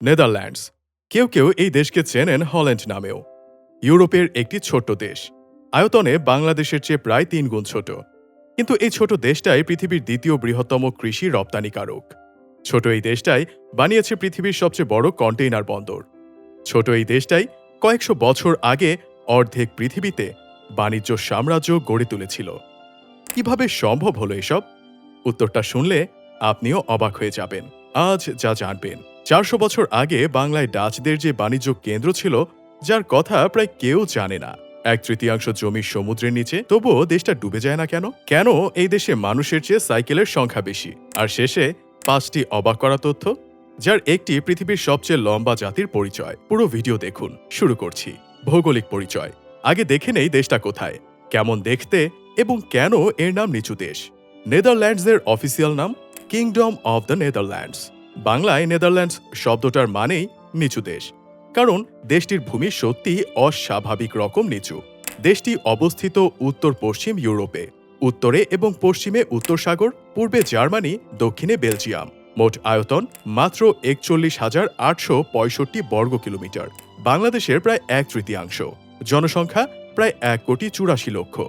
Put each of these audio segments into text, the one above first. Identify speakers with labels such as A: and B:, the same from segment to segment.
A: Netherlands. কেউ কেউ এই দেশকে চেনেন হল্যান্ড নামেও। ইউরোপের একটি ছোট্ট দেশ, আয়তনে বাংলাদেশের চেয়ে প্রায় ৩ গুণ ছোট। কিন্তু এই ছোট দেশটাই পৃথিবীর দ্বিতীয় বৃহত্তম কৃষি রপ্তানিকারক। ছোট এই দেশটাই বানিয়েছে পৃথিবীর সবচেয়ে বড় কন্টেইনার বন্দর। ছোট এই দেশটাই কয়েকশো বছর আগে অর্ধেক পৃথিবীতে বাণিজ্য সাম্রাজ্য গড়ে তুলেছিল। কিভাবে সম্ভব হলো এসব? উত্তরটা শুনলে আপনিও অবাক হয়ে যাবেন। আজ যা জানবেন, ৪০০ বছর আগে বাংলায় ডাচদের যে বাণিজ্য কেন্দ্র ছিল, যার কথা প্রায় কেউ জানে না। ১/৩ জমি সমুদ্রের নিচে, তবুও দেশটা ডুবে যায় না কেন? কেন এই দেশে মানুষের চেয়ে সাইকেলের সংখ্যা বেশি? আর শেষে ৫টি অবাক করা তথ্য, যার একটি পৃথিবীর সবচেয়ে লম্বা জাতির পরিচয়। পুরো ভিডিও দেখুন। শুরু করছি। ভৌগোলিক পরিচয়। আগে দেখে নেই দেশটা কোথায়, কেমন দেখতে এবং কেন এর নাম নিচু দেশ। নেদারল্যান্ডসের অফিসিয়াল নাম কিংডম অব দ্য নেদারল্যান্ডস। বাংলায় নেদারল্যান্ডস শব্দটার মানেই নিচু দেশ, কারণ দেশটির ভূমি সত্যি অস্বাভাবিক রকম নিচু। দেশটি অবস্থিত উত্তর পশ্চিম ইউরোপে। উত্তরে এবং পশ্চিমে উত্তর সাগর, পূর্বে জার্মানি, দক্ষিণে বেলজিয়াম। মোট আয়তন মাত্র ৪১,৮৬৫ বর্গ কিলোমিটার, বাংলাদেশের প্রায় ১/৩। জনসংখ্যা প্রায় ১,৮৪,০০,০০০।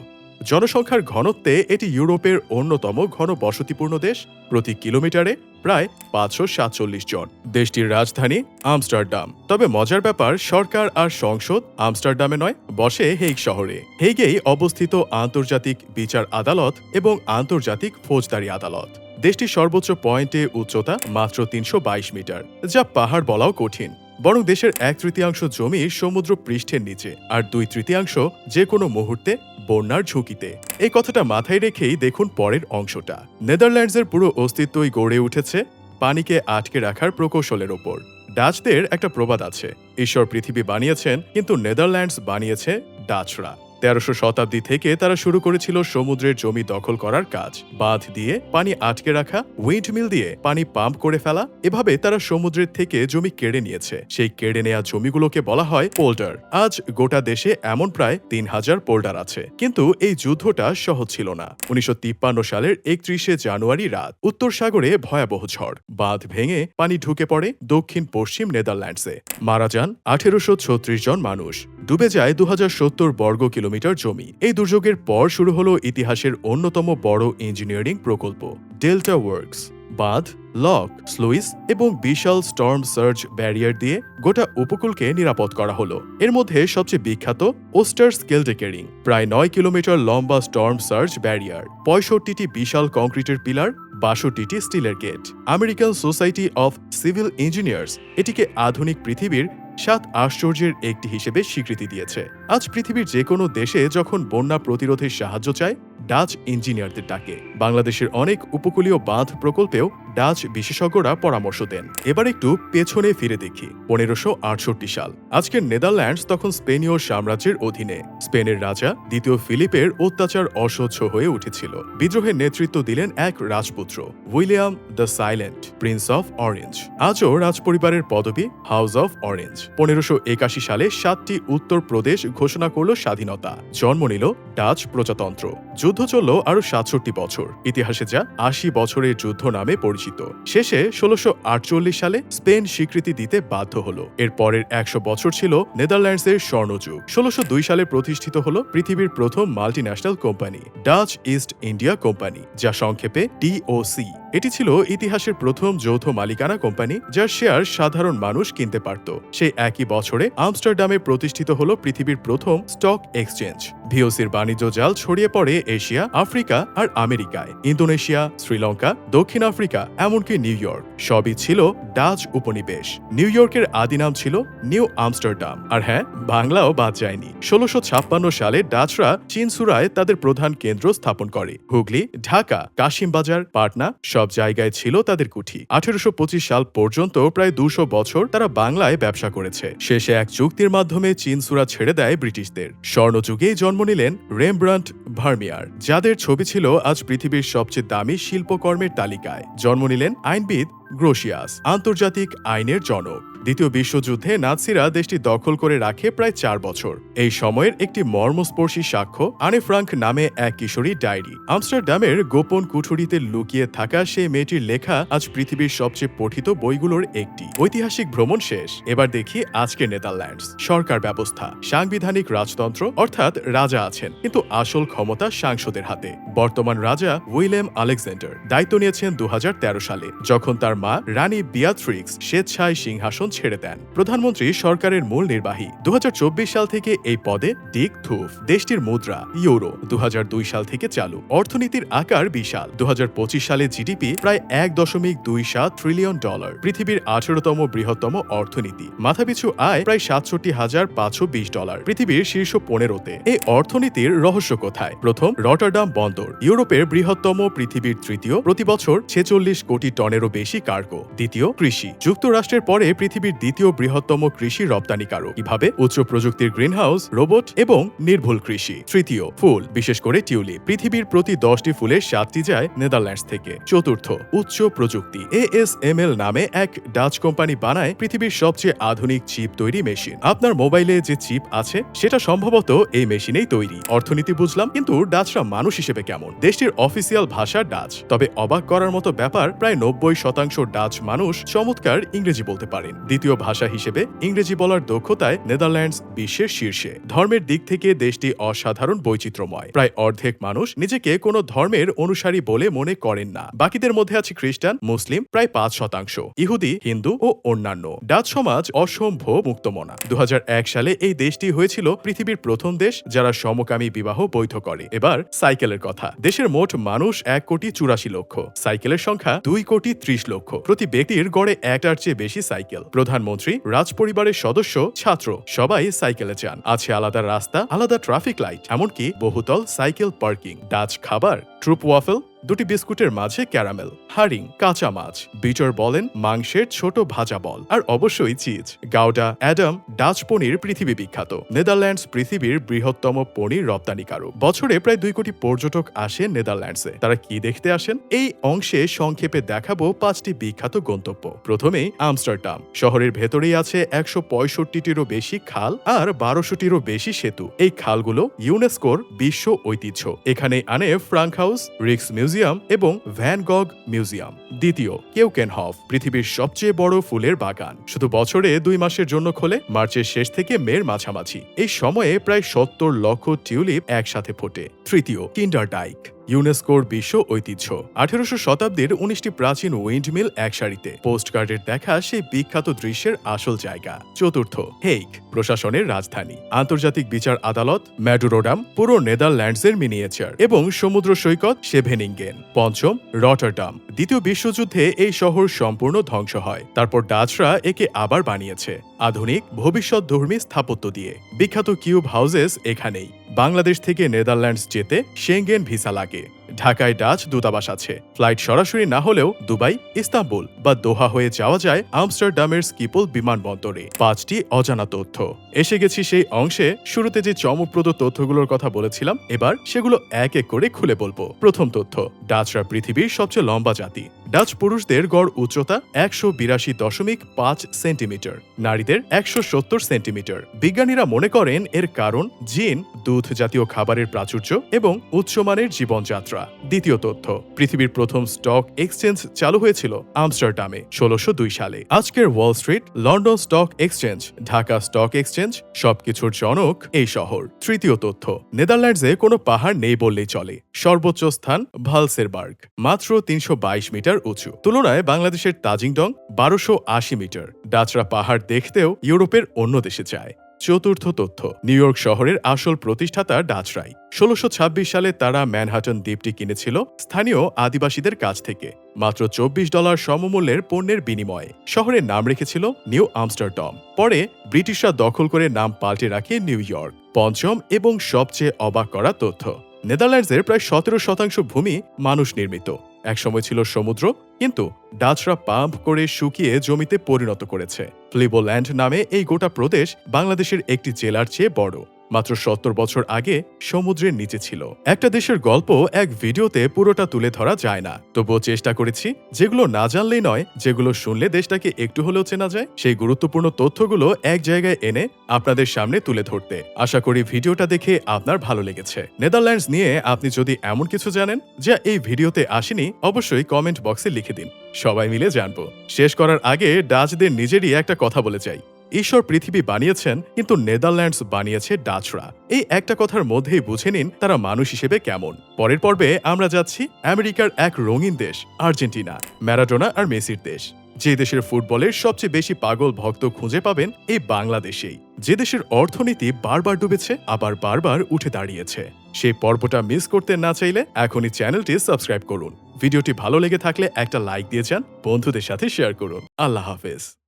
A: জনসংখ্যার ঘনত্বে এটি ইউরোপের অন্যতম ঘন বসতিপূর্ণ দেশ। প্রতি কিলোমিটারে প্রায় ৫৪৭ জন। দেশটির রাজধানী আমস্টারডাম। তবে মজার ব্যাপার, সরকার আর সংসদ আমস্টারডামে নয়, বসে হেগ শহরে। হেগেই অবস্থিত আন্তর্জাতিক বিচার আদালত এবং আন্তর্জাতিক ফৌজদারি আদালত। দেশটির সর্বোচ্চ পয়েন্টে উচ্চতা মাত্র ৩২২ মিটার, যা পাহাড় বলাও কঠিন। বরং দেশের ১/৩ জমি সমুদ্র পৃষ্ঠের নিচে, আর ২/৩ যে কোনো মুহূর্তে বন্যার ঝুঁকিতে। এই কথাটা মাথায় রেখেই দেখুন পরের অংশটা। নেদারল্যান্ডসের পুরো অস্তিত্বই গড়ে উঠেছে পানিকে আটকে রাখার প্রকৌশলের ওপর। ডাচদের একটা প্রবাদ আছে, ঈশ্বর পৃথিবী বানিয়েছেন, কিন্তু নেদারল্যান্ডস বানিয়েছে ডাচরা। ১৩০০ শতাব্দী থেকে তারা শুরু করেছিল সমুদ্রের জমি দখল করার কাজ। বাঁধ দিয়ে পানি আটকে রাখা, উইন্ডমিল দিয়ে পানি পাম্প করে ফেলা, এভাবে তারা সমুদ্রের থেকে জমি কেড়ে নিয়েছে। সেই কেড়ে নেয়া জমিগুলোকে বলা হয় পোল্ডার। আজ গোটা দেশে এমন প্রায় ৩,০০০ পোল্ডার আছে। কিন্তু এই যুদ্ধটা সহজ ছিল না। ১৯৫৩ সালের ৩১ জানুয়ারি রাত, উত্তর সাগরে ভয়াবহ ঝড়। বাঁধ ভেঙে পানি ঢুকে পড়ে দক্ষিণ পশ্চিম নেদারল্যান্ডসে। মারা যান ১৮৩৬ জন মানুষ। ডুবে যায় ২০৭০ বর্গ কিলোমিটার জমি। এই দুর্যোগের পর শুরু হলো ইতিহাসের অন্যতম বড় ইঞ্জিনিয়ারিং প্রকল্প, ডেল্টা ওয়ার্কস। বাঁধ, লক, স্লুইস এবং বিশাল স্টর্ম সার্জ ব্যারিয়ার দিয়ে গোটা উপকূলকে নিরাপদ করা হলো। এর মধ্যে সবচেয়ে বিখ্যাত ওস্টার স্কেলটেকেরিং, প্রায় ৯ কিলোমিটার লম্বা স্টর্ম সার্জ ব্যারিয়ার, ৬৫টি বিশাল কংক্রিটের পিলার, ৬২টি স্টিলের gate. American Society of Civil Engineers এটিকে আধুনিক পৃথিবীর ৭ আশ্চর্যের একটি হিসেবে স্বীকৃতি দিয়েছে। আজ পৃথিবীর যে কোনো দেশে যখন বন্যা প্রতিরোধে সাহায্য চায়, ডাচ ইঞ্জিনিয়ারদের ডাকে। বাংলাদেশের অনেক উপকূলীয় বাঁধ প্রকল্পেও ডাচ বিশেষজ্ঞরা পরামর্শ দেন। এবার একটু পেছনে ফিরে দেখি। ১৫৬৮ সাল। আজকের নেদারল্যান্ডস তখন স্পেনীয় সাম্রাজ্যের অধীনে। স্পেনের রাজা দ্বিতীয় ফিলিপের অত্যাচার অসহ্য হয়ে উঠেছিল। বিদ্রোহের নেতৃত্ব দিলেন এক রাজপুত্র, William the silent, Prince of orange. আজও রাজপরিবারের পদবি হাউস অফ অরেঞ্জ। ১৫৮১ সালে ৭টি উত্তর প্রদেশ ঘোষণা করল স্বাধীনতা। জন্ম নিল ডাচ প্রজাতন্ত্র। যুদ্ধ চলল আরো ৬৭ বছর। ইতিহাসে যা ৮০ বছরের যুদ্ধ নামে পরিচিত। শেষে ১৬৪৮ সালে স্পেন স্বীকৃতি দিতে বাধ্য হল। এর পরের ১০০ বছর ছিল নেদারল্যান্ডসের স্বর্ণযুগ। ১৬০২ সালে প্রতিষ্ঠিত হল পৃথিবীর প্রথম multinational company, Dutch east India company, যা সংক্ষেপে DOC। এটি ছিল ইতিহাসের প্রথম যৌথ মালিকানা কোম্পানি, যার শেয়ার সাধারণ মানুষ কিনতে পারত। সেই একই বছরে আমস্টারডামে প্রতিষ্ঠিত হল পৃথিবীর প্রথম স্টক এক্সচেঞ্জ। VOCর বাণিজ্য জাল ছড়িয়ে পড়ে এশিয়া, আফ্রিকা আর আমেরিকায়। ইন্দোনেশিয়া, শ্রীলঙ্কা, দক্ষিণ আফ্রিকা, এমনকি নিউ ইয়র্ক, সবই ছিল ডাচ উপনিবেশ। নিউ ইয়র্কের আদি নাম ছিল নিউ আমস্টারডাম। আর হ্যাঁ, বাংলাও বাদ যায়নি। ১৬৫৬ সালে ডাচরা চিনসুরায় তাদের প্রধান কেন্দ্র স্থাপন করে। হুগলি, ঢাকা, কাশিমবাজার, পাটনা, সব জায়গায় ছিল তাদের কুঠি। ১৮২৫ সাল পর্যন্ত প্রায় ২০০ বছর তারা বাংলায় ব্যবসা করেছে। শেষে এক চুক্তির মাধ্যমে চিনসুরা ছেড়ে দেয় ব্রিটিশদের। স্বর্ণযুগেই জন্ম নিলেন রেমব্রান্ট, ভার্মিয়ার, যাদের ছবি ছিল আজ পৃথিবীর সবচেয়ে দামি শিল্পকর্মের তালিকায়। জন্ম নিলেন আইনবিদ গ্রোসিয়াস আন্তর্জাতিক আইনের জনক। দ্বিতীয় বিশ্বযুদ্ধে নাৎসিরা দেশটি দখল করে রাখে প্রায় 4 বছর। এই সময়ের একটি মর্মস্পর্শী সাক্ষ্য আনে ফ্রাঙ্ক নামে এক কিশোরী ডায়েরি। আমস্টারডামের গোপন কুঠুরিতে লুকিয়ে থাকা সেই মেয়েটির লেখা আজ পৃথিবীর সবচেয়ে পঠিত বইগুলোর একটি। ঐতিহাসিক ভ্রমণ শেষ, এবার দেখি আজকের নেদারল্যান্ডস। সরকার ব্যবস্থা, সাংবিধানিক রাজতন্ত্র অর্থাৎ রাজা আছেন, কিন্তু আসল ক্ষমতা সাংসদের হাতে। বর্তমান রাজা উইলিয়াম আলেকজান্ডার দায়িত্ব নিয়েছেন 2013 সালে, যখন তার মা রানী বিয়াট্রিক্স স্বেচ্ছায় সিংহাসন ছেড়ে দেন। প্রধানমন্ত্রী সরকারের মূল নির্বাহী। 2024 সাল থেকে এই পদে ডিক থুফ। দেশটির মুদ্রা ইউরো। 2002 সাল থেকে চালু। অর্থনীতির আকার বিশাল। 2025 সালে জিডিপি প্রায় $1.27 ট্রিলিয়ন। পৃথিবীর 18তম বৃহত্তম অর্থনীতি। মাথাপিছু আয় প্রায় $67,520। পৃথিবীর শীর্ষ 15তে। এই অর্থনীতির রহস্য কোথায়? প্রথম, রটারডাম বন্দর, ইউরোপের বৃহত্তম, পৃথিবীর তৃতীয়, প্রতি বছর 46 কোটি টনেরও বেশি কার্গো। দ্বিতীয়, কৃষি, যুক্তরাষ্ট্রের পরে পৃথিবীর দ্বিতীয় বৃহত্তম কৃষি রপ্তানিকারক। কিভাবে? উচ্চ প্রযুক্তির গ্রিনহাউস, রোবট এবং নির্ভুল কৃষি। তৃতীয়, ফুল, বিশেষ করে টিউলিপ, পৃথিবীর প্রতি 10টি ফুলের 7টি যায় নেদারল্যান্ডস থেকে। চতুর্থ, উচ্চ প্রযুক্তি, ASML নামে এক ডাচ কোম্পানি বানায় পৃথিবীর সবচেয়ে আধুনিক চিপ তৈরি মেশিন। আপনার মোবাইলে যে চিপ আছে সেটা সম্ভবত এই মেশিনেই তৈরি। অর্থনীতি বুঝলাম, কিন্তু ডাচরা মানুষ হিসেবে কেমন? দেশটির অফিসিয়াল ভাষা ডাচ, তবে অবাক করার মতো ব্যাপার, প্রায় 90% ডাচ মানুষ চমৎকার ইংরেজি বলতে পারেন। দ্বিতীয় ভাষা হিসেবে ইংরেজি বলার দক্ষতায় নেদারল্যান্ডস বিশ্বের শীর্ষে। ধর্মের দিক থেকে দেশটি অসাধারণ বৈচিত্র্যময়। প্রায় অর্ধেক মানুষ নিজেকে কোনো ধর্মের অনুসারী বলে মনে করেন না। বাকিদের মধ্যে আছে খ্রিস্টান, মুসলিম প্রায় 5%, ইহুদি, হিন্দু ও অন্যান্য। ডাচ সমাজ অসম্ভব মুক্তমনা। 2001 সালে এই দেশটি হয়েছিল পৃথিবীর প্রথম দেশ যারা সমকামী বিবাহ বৈধ করে। এবার সাইকেলের কথা। দেশের মোট মানুষ 1,84,00,000। সাইকেলের সংখ্যা 2,30,00,000। প্রতি ব্যক্তির গড়ে একটার চেয়ে বেশি সাইকেল। প্রধানমন্ত্রী, রাজপরিবারের সদস্য, ছাত্র সবাই সাইকেলে যান। আছে আলাদা রাস্তা, আলাদা ট্রাফিক লাইট, এমনকি বহুতল সাইকেল পার্কিং। ডাচ খাবার, ট্রুপ ওয়াফেল, 2টি বিস্কুটের মাঝে ক্যারামেল, হারিং, কাঁচা মাছ, বিটার বলেন মাংসের ছোট ভাজা বল, আর অবশ্যই চিজ। গাউডা, অ্যাডাম, ডাচ পনির পৃথিবী বিখ্যাত। নেদারল্যান্ডস পৃথিবীর বৃহত্তম পনির রপ্তানিকারক। বছরে প্রায় 2 কোটি পর্যটক আসেন নেদারল্যান্ডসে। তারা কি দেখতে আসেন? এই অংশে সংক্ষেপে দেখাবো 5টি বিখ্যাত গন্তব্য। প্রথমেই আমস্টারডাম। শহরের ভেতরেই আছে 165টিরও বেশি খাল আর 1200টিরও বেশি সেতু। এই খালগুলো ইউনেস্কোর বিশ্ব ঐতিহ্য। এখানে আনে ফ্রাঙ্ক হাউস, রিক্স মিউজিয়াম এবং ভ্যান গগ মিউজিয়াম। দ্বিতীয়, কেউকেনহফ, পৃথিবীর সবচেয়ে বড় ফুলের বাগান। শুধু বছরে 2 মাসের জন্য খোলে, মার্চের শেষ থেকে মের মাঝামাঝি। এই সময়ে প্রায় 70 লক্ষ টিউলিপ একসাথে ফোটে। তৃতীয়, কিন্ডারডাইক, ইউনেস্কোর বিশ্ব ঐতিহ্য। 1800 শতাব্দীর 19টি প্রাচীন উইন্ডমিল একসারিতে। পোস্টকার্ডের দেখা সেই বিখ্যাত দৃশ্যের আসল জায়গা। চতুর্থ, হেগ, প্রশাসনের রাজধানী। আন্তর্জাতিক বিচার আদালত, ম্যাডুরোডাম, পুরো নেদারল্যান্ডসের মিনিয়েচার, এবং সমুদ্র সৈকত শেভেনিঙ্গেন। পঞ্চম, রটারডাম। দ্বিতীয় বিশ্বযুদ্ধে এই শহর সম্পূর্ণ ধ্বংস হয়, তারপর ডাচরা একে আবার বানিয়েছে আধুনিক ভবিষ্যৎধর্মী স্থাপত্য দিয়ে। বিখ্যাত কিউব হাউসেস এখানেই। বাংলাদেশ থেকে নেদারল্যান্ডস যেতে সেঙ্গেন ভিসা লাগে। ঢাকায় ডাচ দূতাবাস আছে। ফ্লাইট সরাসরি না হলেও দুবাই, ইস্তাম্বুল বা দোহা হয়ে যাওয়া যায় আমস্টারডামের স্কিপল বিমানবন্দরে। 5টি অজানা তথ্য। এসে গেছি সেই অংশে। শুরুতে যে চমকপ্রদ তথ্যগুলোর কথা বলেছিলাম, এবার সেগুলো এক এক করে খুলে বলবো। প্রথম তথ্য, ডাচরা পৃথিবীর সবচেয়ে লম্বা জাতি। ডাচ পুরুষদের গড় উচ্চতা 182.5 সেন্টিমিটার, নারীদের 170 সেন্টিমিটার। বিজ্ঞানীরা মনে করেন এর কারণ জিন, দুধ জাতীয় খাবারের প্রাচুর্য এবং উচ্চমানের জীবনযাত্রা। দ্বিতীয় তথ্য, পৃথিবীর প্রথম স্টক এক্সচেঞ্জ চালু হয়েছিল আমস্টারডামে 1602 সালে। আজকের Wall Street, London stock exchange, Dhaka stock exchange, সবকিছুর জনক এই শহর। তৃতীয় তথ্য, নেদারল্যান্ডসে কোনো পাহাড় নেই বললেই চলে। সর্বোচ্চ স্থান ভালসেরবার্গ, মাত্র 322 মিটার উঁচু। তুলনায় বাংলাদেশের তাজিংডং 1280 মিটার। ডাচরা পাহাড় দেখতেও ইউরোপের অন্য দেশে যায়। চতুর্থ তথ্য, নিউ ইয়র্ক শহরের আসল প্রতিষ্ঠাতা ডাচরাই। 1626 সালে তারা ম্যানহাটন দ্বীপটি কিনেছিল স্থানীয় আদিবাসীদের কাছ থেকে মাত্র $24 সমমূল্যের পণ্যের বিনিময়ে। শহরের নাম রেখেছিল নিউ আমস্টারডাম। পরে ব্রিটিশরা দখল করে নাম পাল্টে রাখে নিউ ইয়র্ক। পঞ্চম এবং সবচেয়ে অবাক করা তথ্য, নেদারল্যান্ডসের প্রায় 17% ভূমি মানুষ নির্মিত। একসময় ছিল সমুদ্র, কিন্তু ডাচরা পাম্প করে শুকিয়ে জমিতে পরিণত করেছে। ফ্লিবোল্যান্ড নামে এই গোটা প্রদেশ বাংলাদেশের একটি জেলার চেয়ে বড়। মাত্র ৭০ বছর আগে সমুদ্রের নিচে ছিল। একটা দেশের গল্প এক ভিডিওতে পুরোটা তুলে ধরা যায় না, তবুও চেষ্টা করেছি যেগুলো না জানলেই নয়, যেগুলো শুনলে দেশটাকে একটু হলেও চেনা যায়, সেই গুরুত্বপূর্ণ তথ্যগুলো এক জায়গায় এনে আপনাদের সামনে তুলে ধরতে। আশা করি ভিডিওটা দেখে আপনার ভালো লেগেছে। নেদারল্যান্ডস নিয়ে আপনি যদি এমন কিছু জানেন যা এই ভিডিওতে আসেনি, অবশ্যই কমেন্ট বক্সে লিখে দিন, সবাই মিলে জানবো। শেষ করার আগে ডাচদের নিজেরই একটা কথা বলে যাই। ঈশ্বর পৃথিবী বানিয়েছেন, কিন্তু নেদারল্যান্ডস বানিয়েছে ডাচরা। এই একটা কথার মধ্যেই বুঝে নিন তারা মানুষ হিসেবে কেমন। পরের পর্বে আমরা যাচ্ছি আমেরিকার এক রঙিন দেশ, আর্জেন্টিনা, ম্যারাডোনা আর মেসির দেশ। যে দেশের ফুটবলের সবচেয়ে বেশি পাগল ভক্ত খুঁজে পাবেন এই বাংলাদেশেই। যে দেশের অর্থনীতি বারবার ডুবেছে, আবার বারবার উঠে দাঁড়িয়েছে। সেই পর্বটা মিস করতে না চাইলে এখনই চ্যানেলটি সাবস্ক্রাইব করুন। ভিডিওটি ভালো লেগে থাকলে একটা লাইক দিয়ে যান, বন্ধুদের সাথে শেয়ার করুন। আল্লাহ হাফেজ।